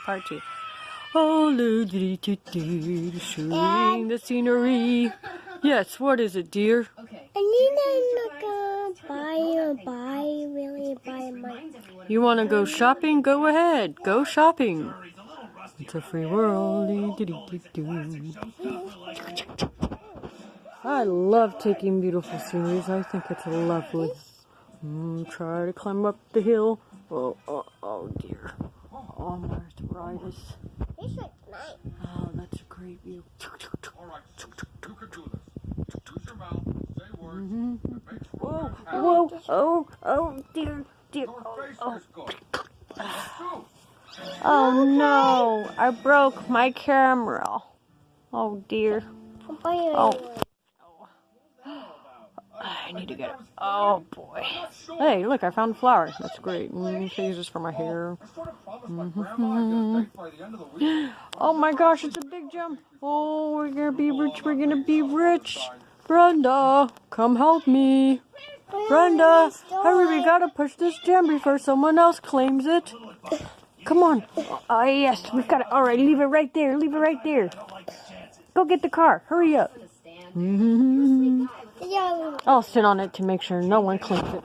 hard to. Oh, shooting the scenery. Yes, what is it, dear? I need to buy my. You want to go shopping? Go ahead. Go shopping. It's a free world. I love taking beautiful sceneries. I think it's lovely. Try to climb up the hill. Oh dear. Oh, my arthritis. Oh, that's a great view. Alright, you can do this. Use your mouth, say words. Whoa, oh, dear. Your face is good. Oh no, I broke my camera. Oh dear. Oh. I need to get it. Oh boy. Hey, look, I found a flower. That's great. I can use this for my hair. Oh my gosh, it's a big jump. Oh, we're gonna be rich. We're gonna be rich. Brenda, come help me. Brenda, hurry, we gotta push this gem before someone else claims it. Come on. Oh, yes, we've got it. All right, leave it right there. Leave it right there. Go get the car. Hurry up. I'll sit on it to make sure no one claims it.